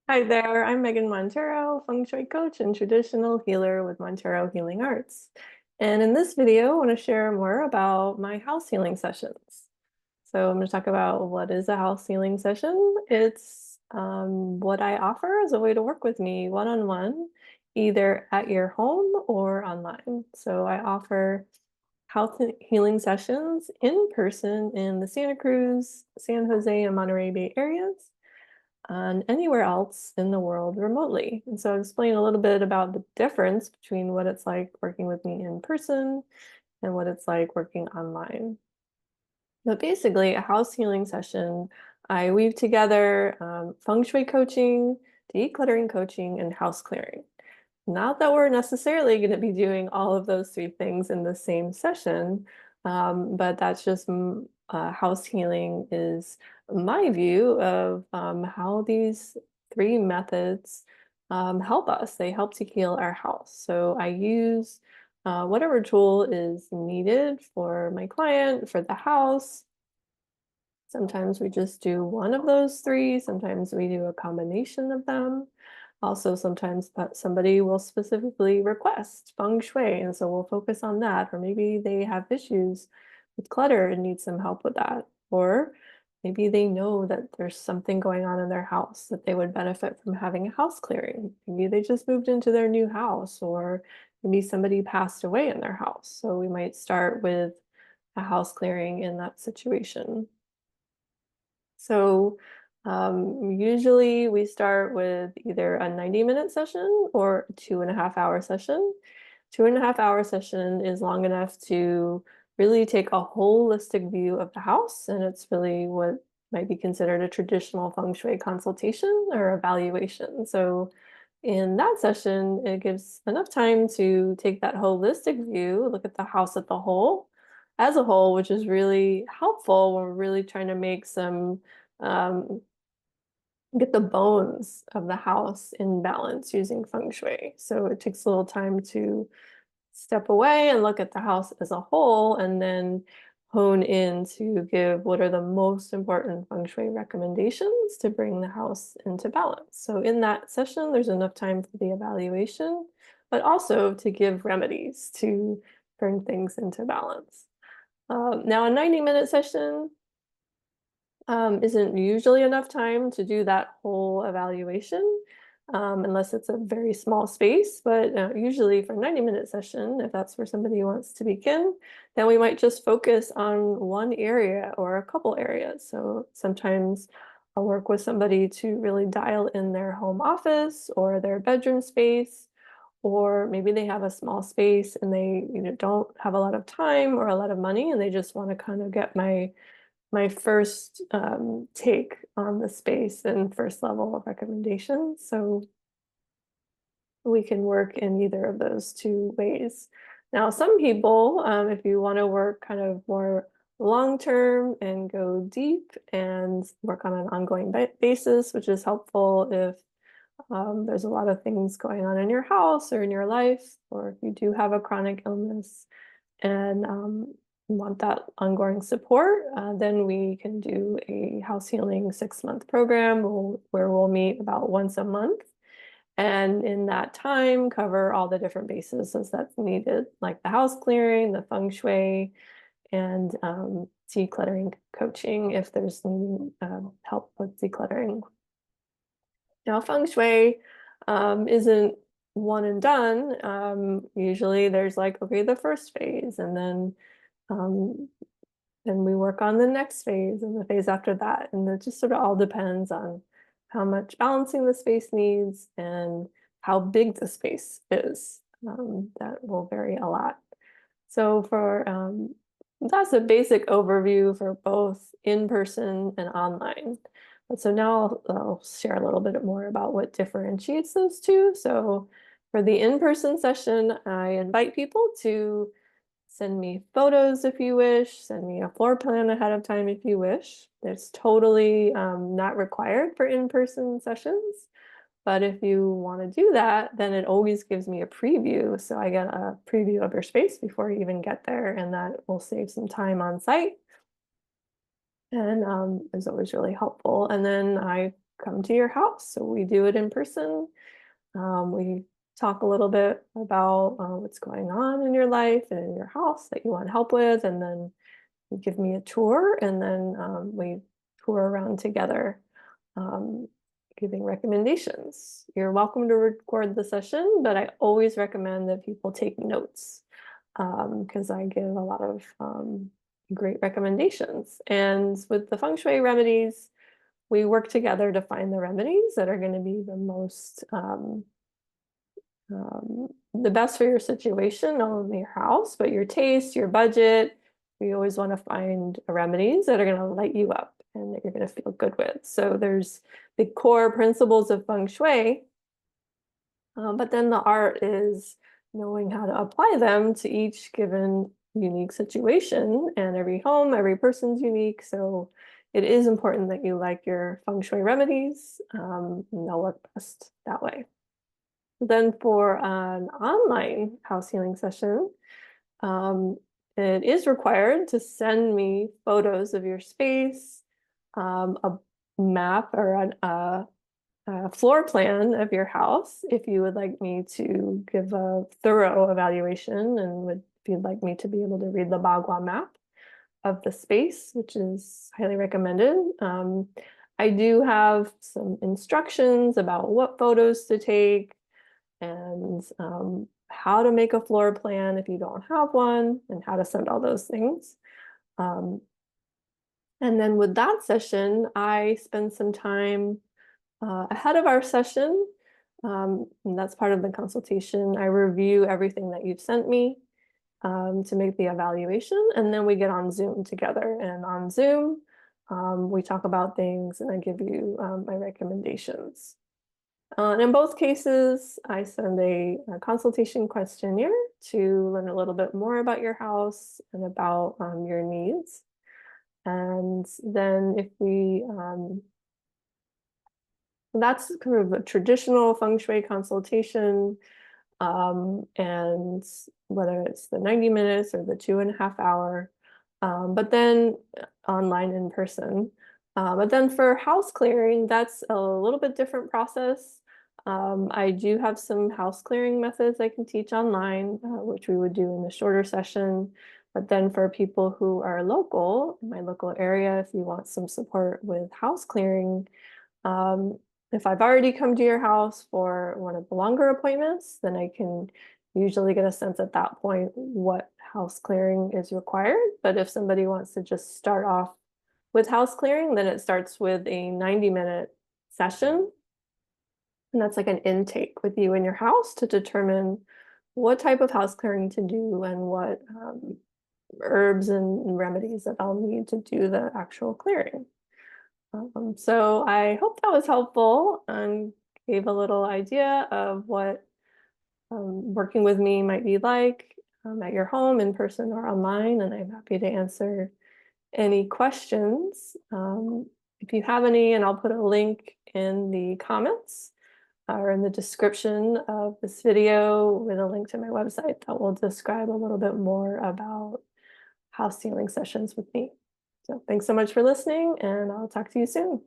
Hi there, I'm Megan Montero, Feng Shui coach and traditional healer with Montero Healing Arts. And in this video, I want to share more about my house healing sessions. So I'm going to talk about what is a house healing session. It's what I offer as a way to work with me one-on-one, either at your home or online. So I offer house healing sessions in person in the Santa Cruz, San Jose, and Monterey Bay areas and anywhere else in the world remotely. And so I'll explain a little bit about the difference between what it's like working with me in person and what it's like working online. But basically, a house healing session, I weave together feng shui coaching, decluttering coaching, and house clearing. Not that we're necessarily going to be doing all of those three things in the same session, but that's just house healing is my view of how these three methods help us. They help to heal our house. So I use whatever tool is needed for my client, for the house. Sometimes we just do one of those three. Sometimes we do a combination of them. Also, sometimes somebody will specifically request feng shui, and so we'll focus on that. Or maybe they have issues with clutter and need some help with that. Or maybe they know that there's something going on in their house that they would benefit from having a house clearing. Maybe they just moved into their new house, or maybe somebody passed away in their house. So we might start with a house clearing in that situation. So usually we start with either a 90-minute session or a 2.5-hour session. 2.5-hour session is long enough to really take a holistic view of the house, and it's really what might be considered a traditional feng shui consultation or evaluation. So in that session, it gives enough time to take that holistic view, look at the house as a whole, which is really helpful when we're really trying to make some um, get the bones of the house in balance using feng shui. So it takes a little time to step away and look at the house as a whole, and then hone in to give what are the most important feng shui recommendations to bring the house into balance. So in that session, there's enough time for the evaluation, but also to give remedies to bring things into balance. Now, a 90-minute session isn't usually enough time to do that whole evaluation, unless it's a very small space. But usually for a 90-minute session, if that's where somebody wants to begin, then we might just focus on one area or a couple areas. So sometimes I'll work with somebody to really dial in their home office or their bedroom space, or maybe they have a small space and they don't have a lot of time or a lot of money, and they just want to kind of get my first take on the space and first level of recommendations. So we can work in either of those two ways. Now, some people, if you want to work kind of more long-term and go deep and work on an ongoing basis, which is helpful if there's a lot of things going on in your house or in your life, or if you do have a chronic illness and want that ongoing support, then we can do a house healing 6-month program where we'll meet about once a month. And in that time, cover all the different bases as that's needed, like the house clearing, the feng shui, and decluttering coaching if there's help with decluttering. Now, feng shui isn't one and done. Usually there's like, okay, the first phase, and um, then we work on the next phase and the phase after that. And it just sort of all depends on how much balancing the space needs and how big the space is. That will vary a lot. So that's a basic overview for both in person and online. But so now I'll share a little bit more about what differentiates those two. So for the in-person session, I invite people to send me photos if you wish, send me a floor plan ahead of time if you wish. It's totally not required for in-person sessions. But if you want to do that, then it always gives me a preview. So I get a preview of your space before you even get there, and that will save some time on site. And is always really helpful. And then I come to your house. So we do it in person. We talk a little bit about what's going on in your life and in your house that you want help with, and then you give me a tour, and then we tour around together, um, giving recommendations. You're welcome to record the session, but I always recommend that people take notes because I give a lot of great recommendations. And with the Feng Shui remedies, we work together to find the remedies that are going to be the most the best for your situation, not only your house, but your taste, your budget. We always want to find remedies that are going to light you up and that you're going to feel good with. So there's the core principles of Feng Shui, but then the art is knowing how to apply them to each given unique situation, and every home, every person's unique. So it is important that you like your Feng Shui remedies, and they'll work best that way. Then for an online house healing session, it is required to send me photos of your space, a map or a floor plan of your house if you would like me to give a thorough evaluation, and if you'd like me to be able to read the Bagua map of the space, which is highly recommended. I do have some instructions about what photos to take and how to make a floor plan if you don't have one, and how to send all those things. And then with that session, I spend some time ahead of our session, and that's part of the consultation. I review everything that you've sent me to make the evaluation, and then we get on Zoom together. And on Zoom, we talk about things, and I give you my recommendations. And in both cases, I send a consultation questionnaire to learn a little bit more about your house and about your needs. And then if that's kind of a traditional Feng Shui consultation, and whether it's the 90 minutes or the 2.5 hour, but then online in person. But then for house clearing, that's a little bit different process. I do have some house clearing methods I can teach online, which we would do in a shorter session. But then for people who are local, in my local area, if you want some support with house clearing, if I've already come to your house for one of the longer appointments, then I can usually get a sense at that point what house clearing is required. But if somebody wants to just start off with house clearing, then it starts with a 90-minute session. And that's like an intake with you in your house to determine what type of house clearing to do and what herbs and remedies that I'll need to do the actual clearing. So I hope that was helpful and gave a little idea of what working with me might be like at your home, in person or online, and I'm happy to answer any questions. If you have any, and I'll put a link in the comments or in the description of this video with a link to my website that will describe a little bit more about house healing sessions with me. So thanks so much for listening, and I'll talk to you soon.